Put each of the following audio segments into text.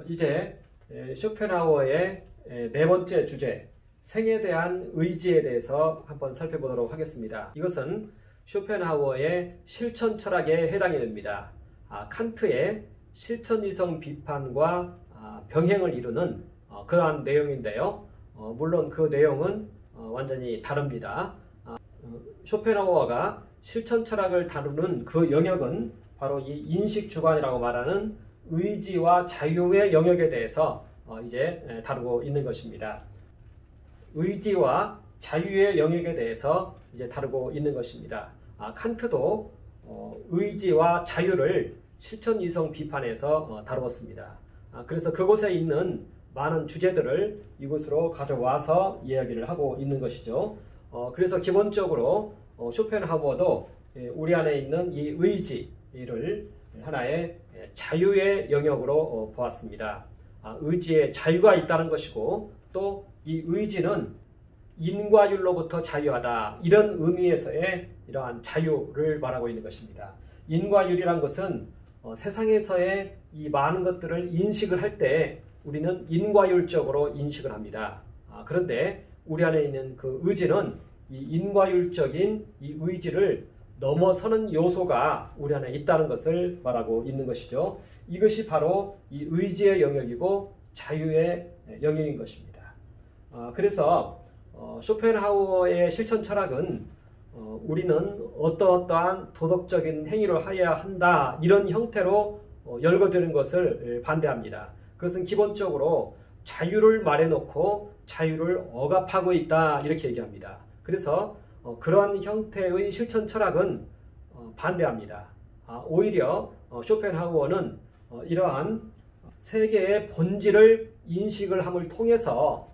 이제 쇼펜하우어의 네 번째 주제, 생에 대한 의지에 대해서 한번 살펴보도록 하겠습니다. 이것은 쇼펜하우어의 실천 철학에 해당이 됩니다. 칸트의 실천이성 비판과 병행을 이루는 그러한 내용인데요. 물론 그 내용은 완전히 다릅니다. 쇼펜하우어가 실천 철학을 다루는 그 영역은 바로 이 인식주관이라고 말하는 의지와 자유의 영역에 대해서 이제 다루고 있는 것입니다. 의지와 자유의 영역에 대해서 이제 다루고 있는 것입니다. 칸트도 의지와 자유를 실천이성 비판에서 다루었습니다. 그래서 그곳에 있는 많은 주제들을 이곳으로 가져와서 이야기를 하고 있는 것이죠. 그래서 기본적으로 쇼펜하우어도 우리 안에 있는 이 의지를 하나의 자유의 영역으로 보았습니다. 의지에 자유가 있다는 것이고, 또 이 의지는 인과율로부터 자유하다, 이런 의미에서의 이러한 자유를 말하고 있는 것입니다. 인과율이란 것은 세상에서의 이 많은 것들을 인식을 할 때 우리는 인과율적으로 인식을 합니다. 그런데 우리 안에 있는 그 의지는 이 인과율적인 이 의지를 넘어서는 요소가 우리 안에 있다는 것을 말하고 있는 것이죠. 이것이 바로 이 의지의 영역이고 자유의 영역인 것입니다. 그래서 쇼펜하우어의 실천 철학은 우리는 어떠한 도덕적인 행위를 해야 한다, 이런 형태로 열거되는 것을 반대합니다. 그것은 기본적으로 자유를 말해놓고 자유를 억압하고 있다, 이렇게 얘기합니다. 그래서 그러한 형태의 실천 철학은 반대합니다. 오히려 쇼펜하우어는 이러한 세계의 본질을 인식을 함을 통해서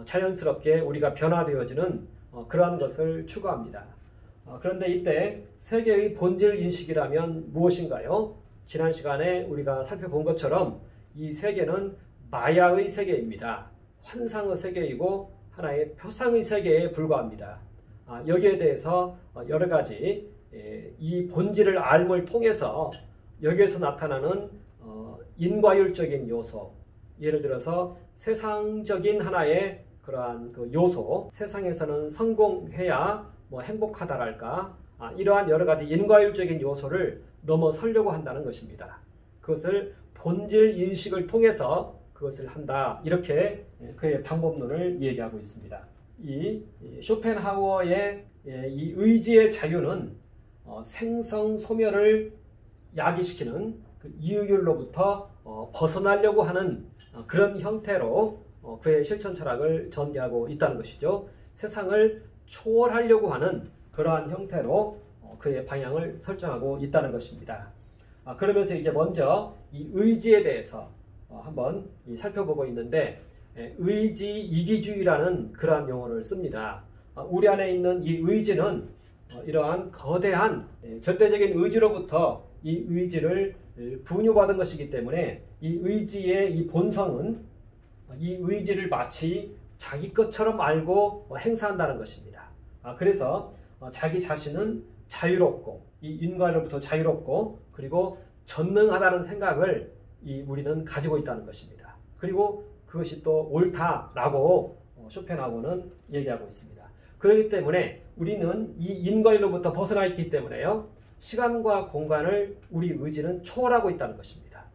자연스럽게 우리가 변화되어지는 그러한 것을 추구합니다. 그런데 이때 세계의 본질 인식이라면 무엇인가요? 지난 시간에 우리가 살펴본 것처럼 이 세계는 마야의 세계입니다. 환상의 세계이고 하나의 표상의 세계에 불과합니다. 여기에 대해서 여러 가지 이 본질을 알음을 통해서 여기에서 나타나는 인과율적인 요소, 예를 들어서 세상적인 하나의 그러한 그 요소, 세상에서는 성공해야 행복하다랄까, 이러한 여러 가지 인과율적인 요소를 넘어서려고 한다는 것입니다. 그것을 본질 인식을 통해서 그것을 한다, 이렇게 그의 방법론을 얘기하고 있습니다. 이 쇼펜하우어의 이 의지의 자유는 생성 소멸을 야기시키는 그 이유율로부터 벗어나려고 하는 그런 형태로 그의 실천 철학을 전개하고 있다는 것이죠. 세상을 초월하려고 하는 그러한 형태로 그의 방향을 설정하고 있다는 것입니다. 그러면서 이제 먼저 이 의지에 대해서 한번 살펴보고 있는데, 의지 이기주의라는 그러한 용어를 씁니다. 우리 안에 있는 이 의지는 이러한 거대한 절대적인 의지로부터 이 의지를 분유받은 것이기 때문에 이 의지의 이 본성은 이 의지를 마치 자기 것처럼 알고 행사한다는 것입니다. 그래서 자기 자신은 자유롭고, 이 인과로부터 자유롭고, 그리고 전능하다는 생각을 우리는 가지고 있다는 것입니다. 그리고 그것이 또 옳다라고 쇼펜하우어는 얘기하고 있습니다. 그렇기 때문에 우리는 이 인과로부터 벗어나 있기 때문에요, 시간과 공간을 우리 의지는 초월하고 있다는 것입니다.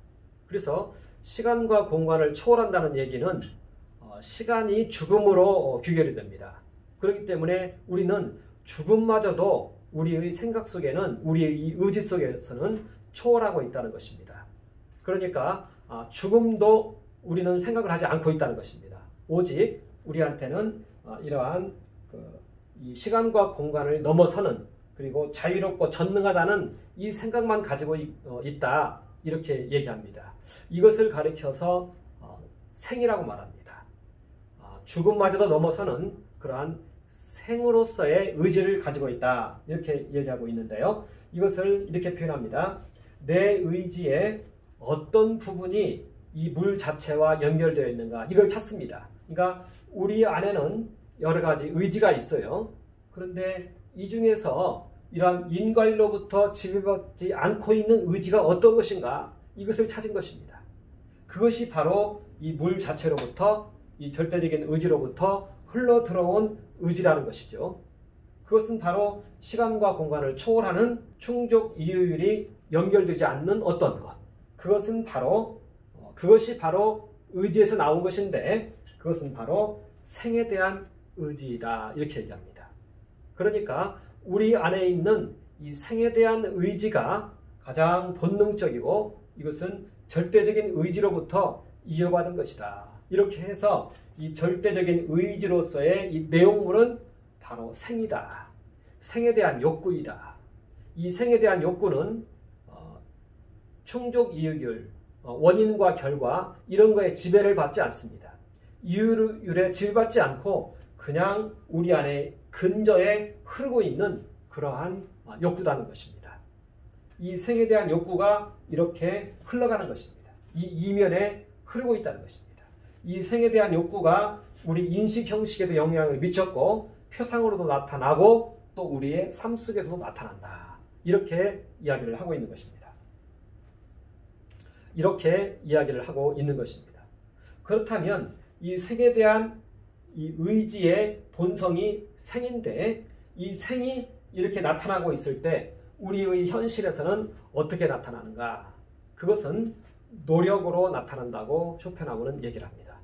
그래서 시간과 공간을 초월한다는 얘기는 시간이 죽음으로 귀결이 됩니다. 그렇기 때문에 우리는 죽음마저도 우리의 생각 속에는, 우리의 이 의지 속에서는 초월하고 있다는 것입니다. 그러니까 죽음도 우리는 생각을 하지 않고 있다는 것입니다. 오직 우리한테는 이러한 이 시간과 공간을 넘어서는, 그리고 자유롭고 전능하다는 이 생각만 가지고 있다, 이렇게 얘기합니다. 이것을 가리켜서 생이라고 말합니다. 죽음마저도 넘어서는 그러한 생으로서의 의지를 가지고 있다, 이렇게 얘기하고 있는데요. 이것을 이렇게 표현합니다. 내 의지의 어떤 부분이 이 물 자체와 연결되어 있는가, 이걸 찾습니다. 그러니까 우리 안에는 여러 가지 의지가 있어요. 그런데 이 중에서 이러한 인과일로부터 지배받지 않고 있는 의지가 어떤 것인가, 이것을 찾은 것입니다. 그것이 바로 이 물 자체로부터 이 절대적인 의지로부터 흘러 들어온 의지라는 것이죠. 그것은 바로 시간과 공간을 초월하는 충족 이유율이 연결되지 않는 어떤 것. 그것이 바로 의지에서 나온 것인데 그것은 바로 생에 대한 의지이다. 이렇게 얘기합니다. 그러니까 우리 안에 있는 이 생에 대한 의지가 가장 본능적이고 이것은 절대적인 의지로부터 이어받은 것이다. 이렇게 해서 이 절대적인 의지로서의 이 내용물은 바로 생이다. 생에 대한 욕구이다. 이 생에 대한 욕구는 충족 이유율, 원인과 결과 이런 거에 지배를 받지 않습니다. 이유율에 지배받지 않고 그냥 우리 안에 근저에 흐르고 있는 그러한 욕구라는 것입니다. 이 생에 대한 욕구가 이렇게 흘러가는 것입니다. 이 이면에 흐르고 있다는 것입니다. 이 생에 대한 욕구가 우리 인식 형식에도 영향을 미쳤고 표상으로도 나타나고 또 우리의 삶 속에서도 나타난다. 이렇게 이야기를 하고 있는 것입니다. 이렇게 이야기를 하고 있는 것입니다. 그렇다면 이 생에 대한 이 의지의 본성이 생인데 이 생이 이렇게 나타나고 있을 때 우리의 현실에서는 어떻게 나타나는가? 그것은 노력으로 나타난다고 쇼펜하우어는 얘기를 합니다.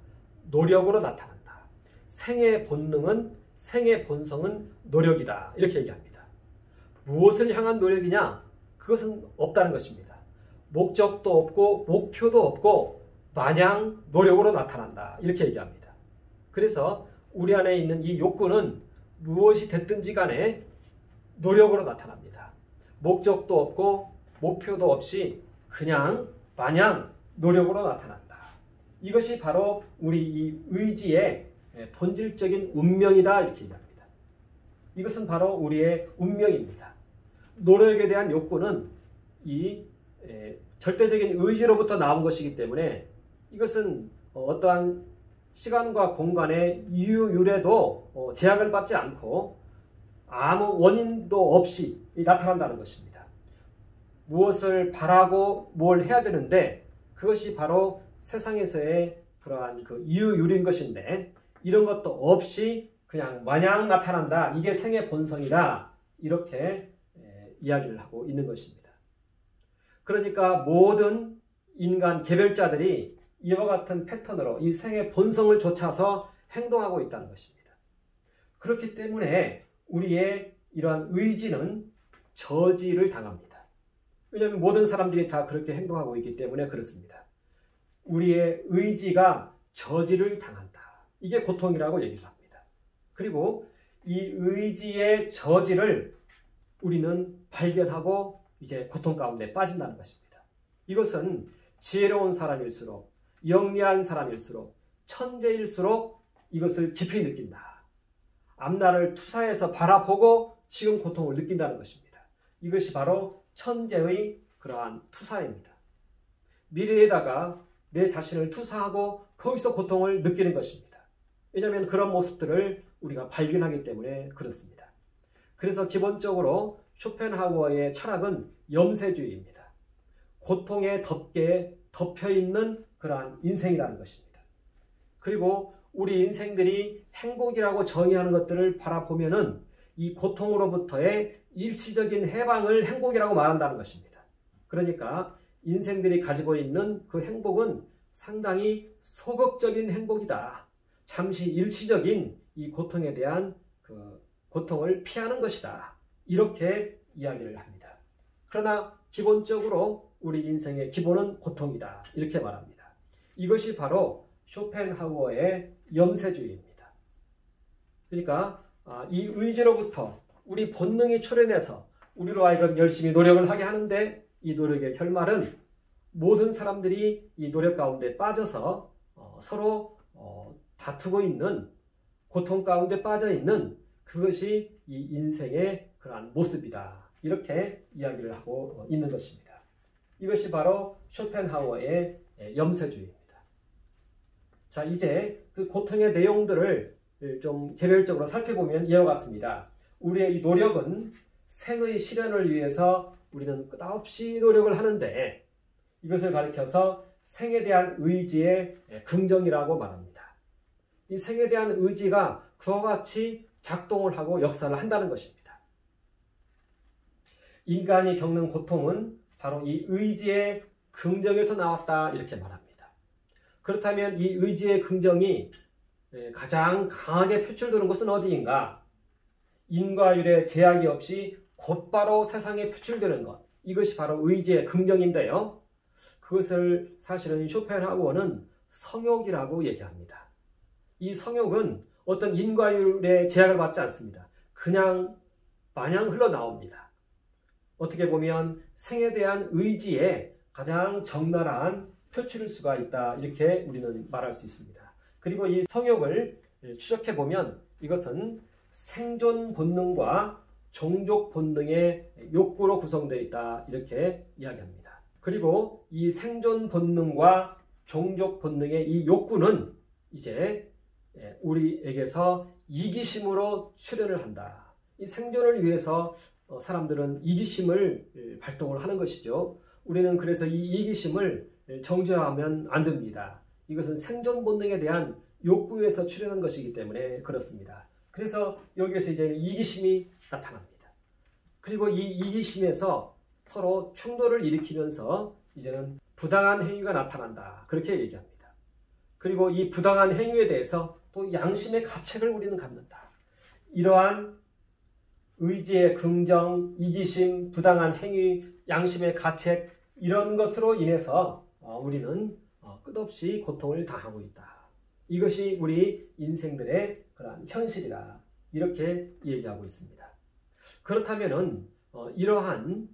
노력으로 나타난다. 생의 본성은 노력이다. 이렇게 얘기합니다. 무엇을 향한 노력이냐? 그것은 없다는 것입니다. 목적도 없고 목표도 없고 마냥 노력으로 나타난다. 이렇게 얘기합니다. 그래서 우리 안에 있는 이 욕구는 무엇이 됐든지 간에 노력으로 나타납니다. 목적도 없고 목표도 없이 그냥 마냥 노력으로 나타난다. 이것이 바로 우리 이 의지의 본질적인 운명이다. 이렇게 얘기합니다. 이것은 바로 우리의 운명입니다. 노력에 대한 욕구는 이 절대적인 의지로부터 나온 것이기 때문에 이것은 어떠한 시간과 공간의 이유율에도 제약을 받지 않고 아무 원인도 없이 나타난다는 것입니다. 무엇을 바라고 뭘 해야 되는데 그것이 바로 세상에서의 그러한 그 이유율인 것인데 이런 것도 없이 그냥 마냥 나타난다. 이게 생의 본성이다. 이렇게 이야기를 하고 있는 것입니다. 그러니까 모든 인간 개별자들이 이와 같은 패턴으로 이 생의 본성을 좇아서 행동하고 있다는 것입니다. 그렇기 때문에 우리의 이러한 의지는 저지를 당합니다. 왜냐하면 모든 사람들이 다 그렇게 행동하고 있기 때문에 그렇습니다. 우리의 의지가 저지를 당한다. 이게 고통이라고 얘기를 합니다. 그리고 이 의지의 저지를 우리는 발견하고 이제 고통 가운데 빠진다는 것입니다. 이것은 지혜로운 사람일수록 영리한 사람일수록 천재일수록 이것을 깊이 느낀다. 앞날을 투사해서 바라보고 지금 고통을 느낀다는 것입니다. 이것이 바로 천재의 그러한 투사입니다. 미래에다가 내 자신을 투사하고 거기서 고통을 느끼는 것입니다. 왜냐하면 그런 모습들을 우리가 발견하기 때문에 그렇습니다. 그래서 기본적으로 쇼펜하우어의 철학은 염세주의입니다. 고통에 덮여있는 그러한 인생이라는 것입니다. 그리고 우리 인생들이 행복이라고 정의하는 것들을 바라보면은 이 고통으로부터의 일시적인 해방을 행복이라고 말한다는 것입니다. 그러니까 인생들이 가지고 있는 그 행복은 상당히 소극적인 행복이다. 잠시 일시적인 이 고통에 대한 그 고통을 피하는 것이다. 이렇게 이야기를 합니다. 그러나 기본적으로 우리 인생의 기본은 고통이다. 이렇게 말합니다. 이것이 바로 쇼펜하우어의 염세주의입니다. 그러니까 이 의지로부터 우리 본능이 출현해서 우리로 하여금 열심히 노력을 하게 하는데 이 노력의 결말은 모든 사람들이 이 노력 가운데 빠져서 서로 다투고 있는 고통 가운데 빠져 있는 그것이 이 인생의 그러한 모습이다. 이렇게 이야기를 하고 있는 것입니다. 이것이 바로 쇼펜하우어의 염세주의입니다. 자, 이제 그 고통의 내용들을 좀 개별적으로 살펴보면 이와 같습니다. 우리의 이 노력은 생의 실현을 위해서 우리는 끝없이 노력을 하는데 이것을 가리켜서 생에 대한 의지의 긍정이라고 말합니다. 이 생에 대한 의지가 그와 같이 작동을 하고 역사를 한다는 것입니다. 인간이 겪는 고통은 바로 이 의지의 긍정에서 나왔다 이렇게 말합니다. 그렇다면 이 의지의 긍정이 가장 강하게 표출되는 것은 어디인가? 인과율의 제약이 없이 곧바로 세상에 표출되는 것, 이것이 바로 의지의 긍정인데요. 그것을 사실은 쇼펜하우어는 성욕이라고 얘기합니다. 이 성욕은 어떤 인과율의 제약을 받지 않습니다. 그냥 마냥 흘러나옵니다. 어떻게 보면 생에 대한 의지의 가장 적나라한 표출일 수가 있다 이렇게 우리는 말할 수 있습니다. 그리고 이 성욕을 추적해보면 이것은 생존 본능과 종족 본능의 욕구로 구성되어 있다 이렇게 이야기합니다. 그리고 이 생존 본능과 종족 본능의 이 욕구는 이제 우리에게서 이기심으로 출현을 한다. 이 생존을 위해서 사람들은 이기심을 발동을 하는 것이죠. 우리는 그래서 이 이기심을 정죄하면 안 됩니다. 이것은 생존 본능에 대한 욕구에서 출현한 것이기 때문에 그렇습니다. 그래서 여기에서 이제 이기심이 나타납니다. 그리고 이 이기심에서 서로 충돌을 일으키면서 이제는 부당한 행위가 나타난다. 그렇게 얘기합니다. 그리고 이 부당한 행위에 대해서 또 양심의 가책을 우리는 갖는다. 이러한 의지의 긍정, 이기심, 부당한 행위, 양심의 가책 이런 것으로 인해서 우리는 끝없이 고통을 당하고 있다. 이것이 우리 인생들의 그런 현실이다. 이렇게 얘기하고 있습니다. 그렇다면은 이러한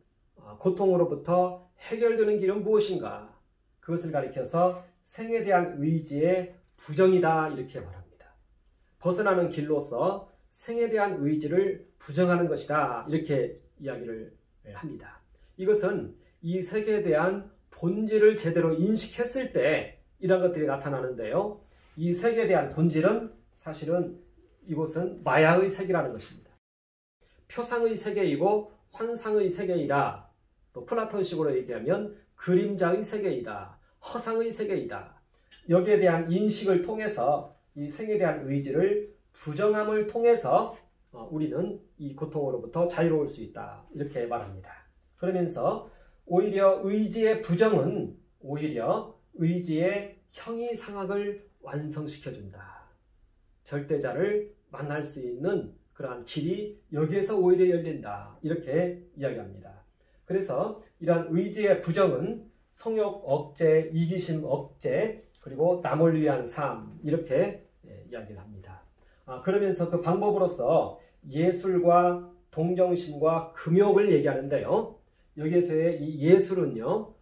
고통으로부터 해결되는 길은 무엇인가? 그것을 가리켜서 생에 대한 의지의 부정이다 이렇게 말합니다. 벗어나는 길로서 생에 대한 의지를 부정하는 것이다 이렇게 이야기를 합니다. 이것은 이 세계에 대한 본질을 제대로 인식했을 때 이런 것들이 나타나는데요. 이 세계에 대한 본질은 사실은 이곳은 마야의 세계라는 것입니다. 표상의 세계이고 환상의 세계이다. 또 플라톤식으로 얘기하면 그림자의 세계이다. 허상의 세계이다. 여기에 대한 인식을 통해서 이 생에 대한 의지를 부정함을 통해서 우리는 이 고통으로부터 자유로울 수 있다. 이렇게 말합니다. 그러면서 오히려 의지의 부정은 오히려 의지의 형이상학을 완성시켜준다. 절대자를 만날 수 있는 그러한 길이 여기에서 오히려 열린다. 이렇게 이야기합니다. 그래서 이러한 의지의 부정은 성욕 억제, 이기심 억제, 그리고 남을 위한 삶 이렇게 이야기를 합니다. 그러면서 그 방법으로서 예술과 동정심과 금욕을 얘기하는데요. 여기에서의 이 예술은요,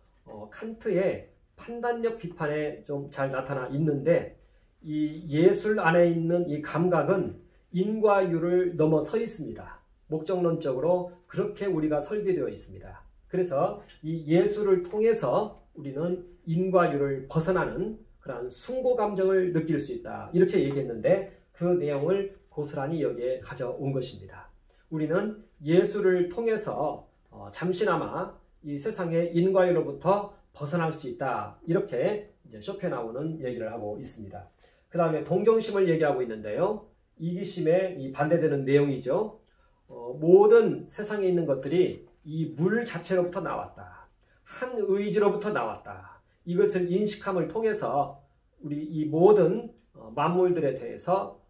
칸트의 판단력 비판에 좀 잘 나타나 있는데 이 예술 안에 있는 이 감각은 인과율을 넘어서 있습니다. 목적론적으로 그렇게 우리가 설계되어 있습니다. 그래서 이 예술을 통해서 우리는 인과율을 벗어나는 그런 숭고 감정을 느낄 수 있다. 이렇게 얘기했는데 그 내용을 고스란히 여기에 가져온 것입니다. 우리는 예술을 통해서 잠시나마 이 세상의 인과율로부터 벗어날 수 있다. 이렇게 이제 쇼펜하우어는 얘기를 하고 있습니다. 그 다음에 동정심을 얘기하고 있는데요. 이기심에 이 반대되는 내용이죠. 모든 세상에 있는 것들이 이 물 자체로부터 나왔다. 한 의지로부터 나왔다. 이것을 인식함을 통해서 우리 이 모든 만물들에 대해서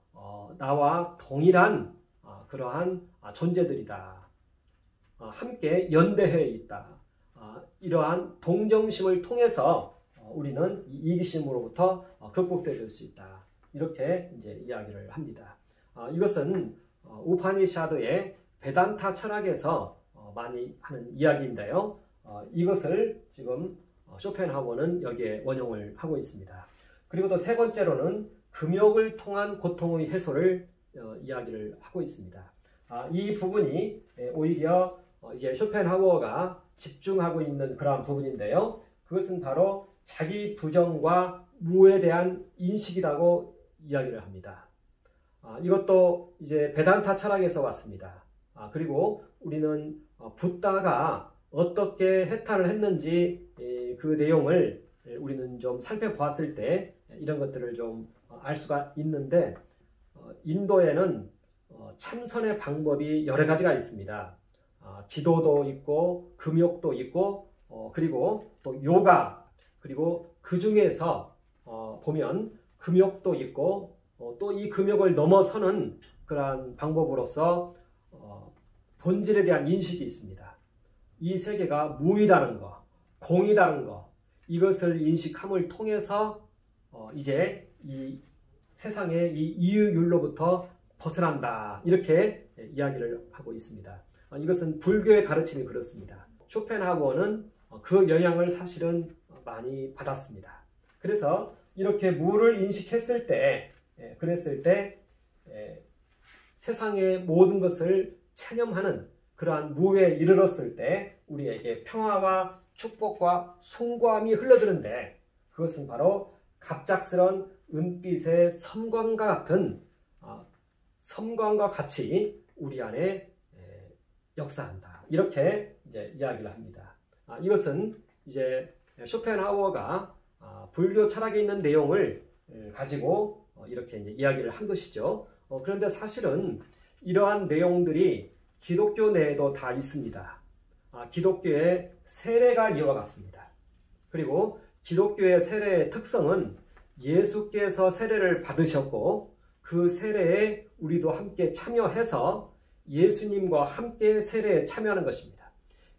나와 동일한 그러한 존재들이다. 함께 연대해 있다. 이러한 동정심을 통해서 우리는 이 이기심으로부터 극복될 수 있다. 이렇게 이제 이야기를 합니다. 이것은 우파니샤드의 베단타 철학에서 많이 하는 이야기인데요. 이것을 지금 쇼펜하우어는 여기에 원용을 하고 있습니다. 그리고 또 세 번째로는 금욕을 통한 고통의 해소를 이야기를 하고 있습니다. 이 부분이 오히려 이제 쇼펜하우어가 집중하고 있는 그러한 부분인데요. 그것은 바로 자기 부정과 무에 대한 인식이라고 이야기를 합니다. 이것도 이제 베단타 철학에서 왔습니다. 그리고 우리는 붓다가 어떻게 해탈을 했는지 그 내용을 우리는 좀 살펴보았을 때 이런 것들을 좀 알 수가 있는데, 인도에는 참선의 방법이 여러 가지가 있습니다. 기도도 있고 금욕도 있고 그리고 또 요가, 그리고 그 중에서 보면 금욕도 있고 또 이 금욕을 넘어서는 그러한 방법으로서 본질에 대한 인식이 있습니다. 이 세계가 무이다는 거, 공이다는 거, 이것을 인식함을 통해서 이제 이 세상의 이 이유율로부터 벗어난다, 이렇게 이야기를 하고 있습니다. 이것은 불교의 가르침이 그렇습니다. 쇼펜하우어는 그 영향을 사실은 많이 받았습니다. 그래서 이렇게 무를 인식했을 때, 그랬을 때 세상의 모든 것을 체념하는 그러한 무에 이르렀을 때 우리에게 평화와 축복과 숭고함이 흘러드는데, 그것은 바로 갑작스런 은빛의 섬광과 같은 섬광과 같이 우리 안에 역사한다, 이렇게 이제 이야기를 합니다. 이것은 이제 쇼펜하우어가 불교 철학에 있는 내용을 가지고 이렇게 이제 이야기를 한 것이죠. 그런데 사실은 이러한 내용들이 기독교 내에도 다 있습니다. 기독교의 세례가 이와 같습니다. 그리고 기독교의 세례의 특성은 예수께서 세례를 받으셨고 그 세례에 우리도 함께 참여해서 예수님과 함께 세례에 참여하는 것입니다.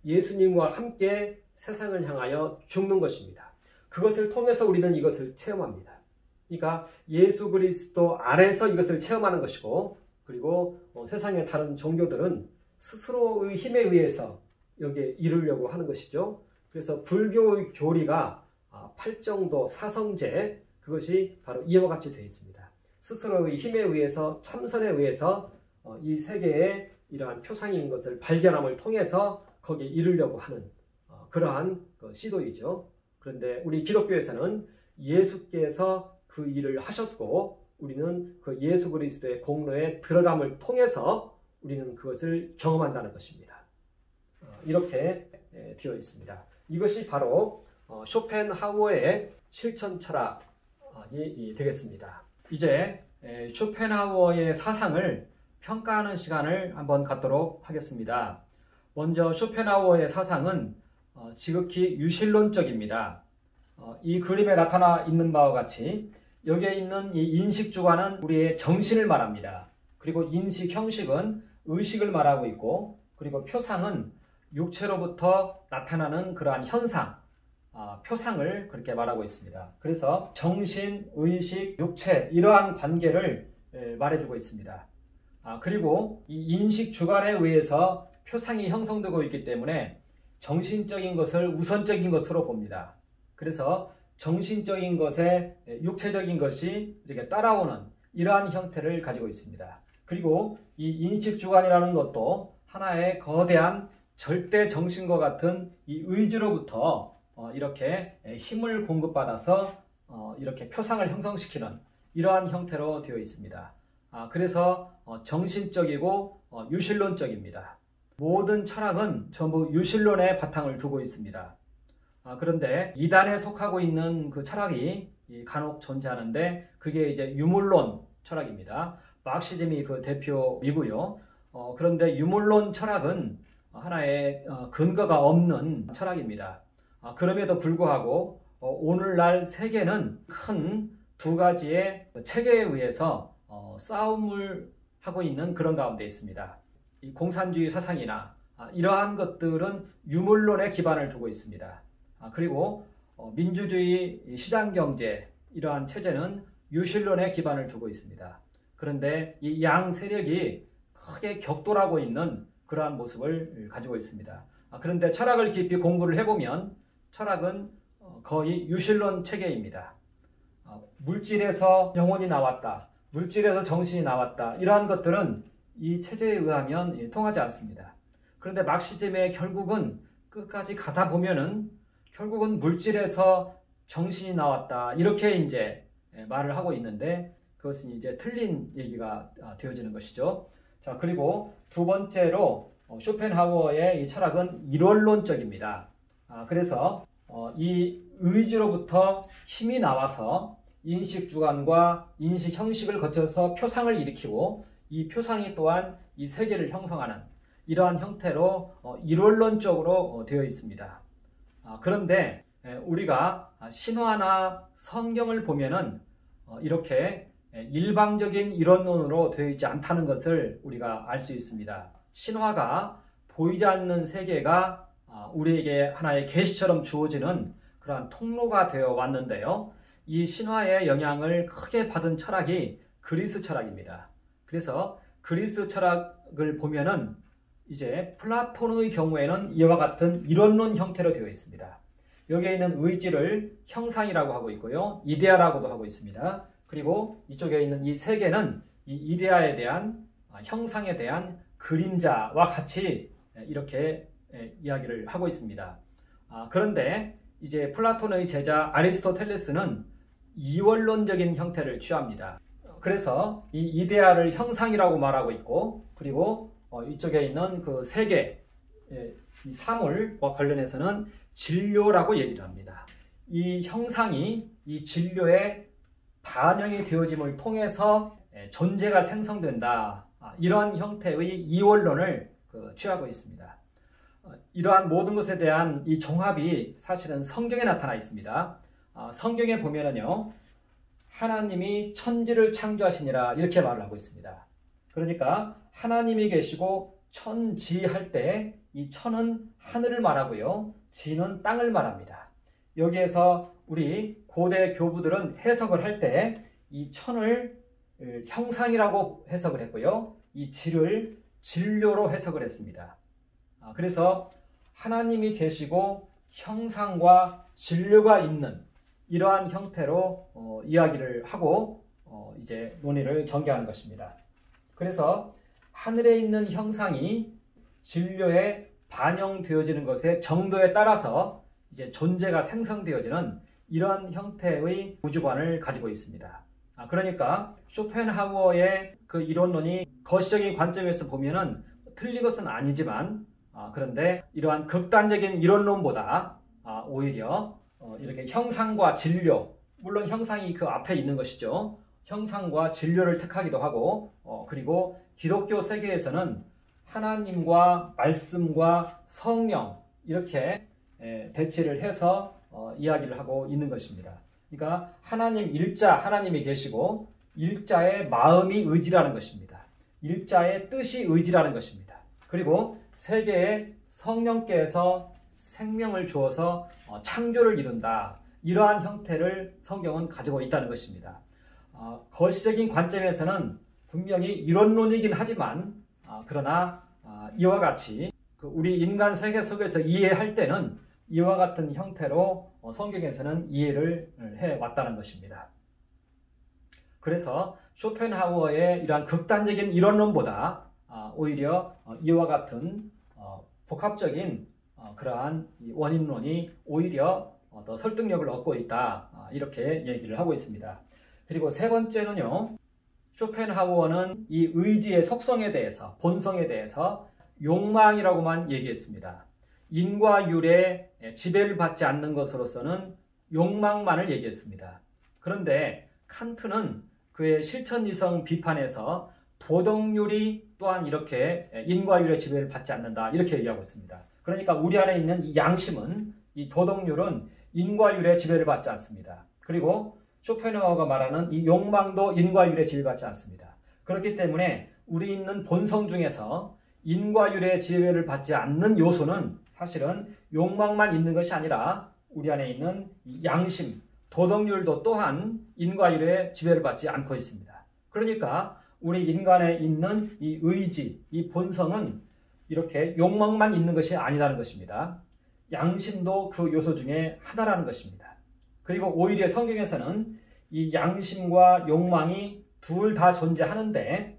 예수님과 함께 세상을 향하여 죽는 것입니다. 그것을 통해서 우리는 이것을 체험합니다. 그러니까 예수 그리스도 안에서 이것을 체험하는 것이고, 그리고 세상의 다른 종교들은 스스로의 힘에 의해서 여기에 이르려고 하는 것이죠. 그래서 불교의 교리가 팔정도, 사성제, 그것이 바로 이와 같이 되어 있습니다. 스스로의 힘에 의해서, 참선에 의해서 이 세계에 이러한 표상인 것을 발견함을 통해서 거기에 이르려고 하는 그러한 시도이죠. 그런데 우리 기독교에서는 예수께서 그 일을 하셨고 우리는 그 예수 그리스도의 공로에 들어감을 통해서 우리는 그것을 경험한다는 것입니다. 이렇게 되어 있습니다. 이것이 바로 쇼펜하우어의 실천 철학이 되겠습니다. 이제 쇼펜하우어의 사상을 평가하는 시간을 한번 갖도록 하겠습니다. 먼저 쇼펜하우어의 사상은 지극히 유실론적입니다. 이 그림에 나타나 있는 바와 같이 여기에 있는 이 인식주관은 우리의 정신을 말합니다. 그리고 인식 형식은 의식을 말하고 있고, 그리고 표상은 육체로부터 나타나는 그러한 현상, 표상을 그렇게 말하고 있습니다. 그래서 정신, 의식, 육체, 이러한 관계를 말해주고 있습니다. 그리고 이 인식 주관에 의해서 표상이 형성되고 있기 때문에 정신적인 것을 우선적인 것으로 봅니다. 그래서 정신적인 것에 육체적인 것이 이렇게 따라오는 이러한 형태를 가지고 있습니다. 그리고 이 인식 주관이라는 것도 하나의 거대한 절대 정신과 같은 이 의지로부터 이렇게 힘을 공급받아서 이렇게 표상을 형성시키는 이러한 형태로 되어 있습니다. 그래서 정신적이고 유실론적입니다. 모든 철학은 전부 유실론의 바탕을 두고 있습니다. 그런데 이단에 속하고 있는 그 철학이 간혹 존재하는데 그게 이제 유물론 철학입니다. 막시즘이 그 대표이고요. 그런데 유물론 철학은 하나의 근거가 없는 철학입니다. 그럼에도 불구하고 오늘날 세계는 큰 두 가지의 체계에 의해서 싸움을 하고 있는 그런 가운데 있습니다. 이 공산주의 사상이나 이러한 것들은 유물론에 기반을 두고 있습니다. 그리고 민주주의 시장경제 이러한 체제는 유실론에 기반을 두고 있습니다. 그런데 이 양 세력이 크게 격돌하고 있는 그러한 모습을 가지고 있습니다. 그런데 철학을 깊이 공부를 해보면 철학은 거의 유실론 체계입니다. 물질에서 영혼이 나왔다, 물질에서 정신이 나왔다, 이러한 것들은 이 체제에 의하면 통하지 않습니다. 그런데 막시즘의 결국은 끝까지 가다 보면은 결국은 물질에서 정신이 나왔다, 이렇게 이제 말을 하고 있는데 그것은 이제 틀린 얘기가 되어지는 것이죠. 자, 그리고 두 번째로 쇼펜하우어의 이 철학은 이론론적입니다. 그래서 이 의지로부터 힘이 나와서 인식주관과 인식 형식을 거쳐서 표상을 일으키고 이 표상이 또한 이 세계를 형성하는 이러한 형태로 이론론적으로 되어 있습니다. 그런데 우리가 신화나 성경을 보면은 이렇게 일방적인 이론론으로 되어 있지 않다는 것을 우리가 알 수 있습니다. 신화가 보이지 않는 세계가 우리에게 하나의 계시처럼 주어지는 그러한 통로가 되어 왔는데요. 이 신화의 영향을 크게 받은 철학이 그리스 철학입니다. 그래서 그리스 철학을 보면은 이제 플라톤의 경우에는 이와 같은 이론론 형태로 되어 있습니다. 여기에 있는 의지를 형상이라고 하고 있고요. 이데아라고도 하고 있습니다. 그리고 이쪽에 있는 이 세계는 이 이데아에 대한 형상에 대한 그림자와 같이 이렇게 이야기를 하고 있습니다. 그런데 이제 플라톤의 제자 아리스토텔레스는 이원론적인 형태를 취합니다. 그래서 이 이데아를 형상이라고 말하고 있고, 그리고 이쪽에 있는 그 세계, 이 사물과 관련해서는 진료라고 얘기를 합니다. 이 형상이 이 진료의 반영이 되어짐을 통해서 존재가 생성된다. 이러한 형태의 이원론을 취하고 있습니다. 이러한 모든 것에 대한 이 종합이 사실은 성경에 나타나 있습니다. 성경에 보면은요, 하나님이 천지를 창조하시니라 이렇게 말을 하고 있습니다. 그러니까 하나님이 계시고 천지할 때 이 천은 하늘을 말하고요, 지는 땅을 말합니다. 여기에서 우리 고대 교부들은 해석을 할 때 이 천을 형상이라고 해석을 했고요, 이 지를 진료로 해석을 했습니다. 그래서 하나님이 계시고 형상과 진료가 있는 이러한 형태로 이야기를 하고 이제 논의를 전개하는 것입니다. 그래서 하늘에 있는 형상이 진료에 반영되어지는 것의 정도에 따라서 이제 존재가 생성되어지는 이러한 형태의 우주관을 가지고 있습니다. 그러니까 쇼펜하우어의 그 이론론이 거시적인 관점에서 보면은 틀린 것은 아니지만, 그런데 이러한 극단적인 이론론보다 오히려 이렇게 형상과 진료, 물론 형상이 그 앞에 있는 것이죠. 형상과 진료를 택하기도 하고, 그리고 기독교 세계에서는 하나님과 말씀과 성령 이렇게 대치를 해서 이야기를 하고 있는 것입니다. 그러니까 하나님 일자, 하나님이 계시고 일자의 마음이 의지라는 것입니다. 일자의 뜻이 의지라는 것입니다. 그리고 세계에 성령께서 생명을 주어서 창조를 이룬다. 이러한 형태를 성경은 가지고 있다는 것입니다. 거시적인 관점에서는 분명히 이론론이긴 하지만, 그러나 이와 같이 우리 인간 세계 속에서 이해할 때는 이와 같은 형태로 성경에서는 이해를 해왔다는 것입니다. 그래서 쇼펜하우어의 이러한 극단적인 이론론보다 오히려 이와 같은 복합적인 그러한 원인론이 오히려 더 설득력을 얻고 있다. 이렇게 얘기를 하고 있습니다. 그리고 세 번째는요, 쇼펜하우어는 이 의지의 속성에 대해서, 본성에 대해서 욕망이라고만 얘기했습니다. 인과 율에 지배를 받지 않는 것으로서는 욕망만을 얘기했습니다. 그런데 칸트는 그의 실천이성 비판에서 도덕률이 또한 이렇게 인과율의 지배를 받지 않는다. 이렇게 얘기하고 있습니다. 그러니까 우리 안에 있는 이 양심은, 이 도덕률은 인과율의 지배를 받지 않습니다. 그리고 쇼펜하우어가 말하는 이 욕망도 인과율의 지배를 받지 않습니다. 그렇기 때문에 우리 있는 본성 중에서 인과율의 지배를 받지 않는 요소는 사실은 욕망만 있는 것이 아니라 우리 안에 있는 이 양심, 도덕률도 또한 인과율의 지배를 받지 않고 있습니다. 그러니까 우리 인간에 있는 이 의지, 이 본성은 이렇게 욕망만 있는 것이 아니라는 것입니다. 양심도 그 요소 중에 하나라는 것입니다. 그리고 오히려 성경에서는 이 양심과 욕망이 둘 다 존재하는데,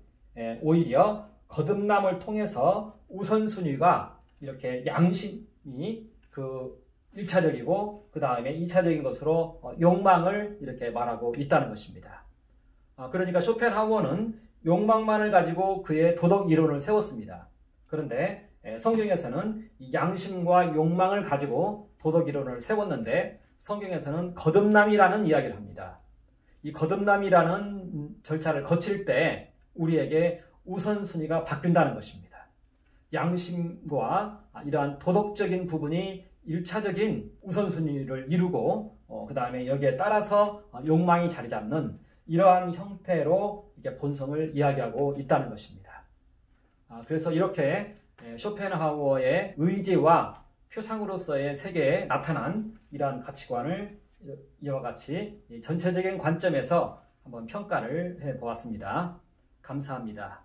오히려 거듭남을 통해서 우선순위가 이렇게 양심이 그 1차적이고 그 다음에 2차적인 것으로 욕망을 이렇게 말하고 있다는 것입니다. 그러니까 쇼펜하우어는 욕망만을 가지고 그의 도덕 이론을 세웠습니다. 그런데 성경에서는 이 양심과 욕망을 가지고 도덕 이론을 세웠는데, 성경에서는 거듭남이라는 이야기를 합니다. 이 거듭남이라는 절차를 거칠 때 우리에게 우선순위가 바뀐다는 것입니다. 양심과 이러한 도덕적인 부분이 1차적인 우선순위를 이루고 그 다음에 여기에 따라서 욕망이 자리 잡는 이러한 형태로 이렇게 본성을 이야기하고 있다는 것입니다. 그래서 이렇게 쇼펜하우어의 의지와 표상으로서의 세계에 나타난 이러한 가치관을 이와 같이 전체적인 관점에서 한번 평가를 해보았습니다. 감사합니다.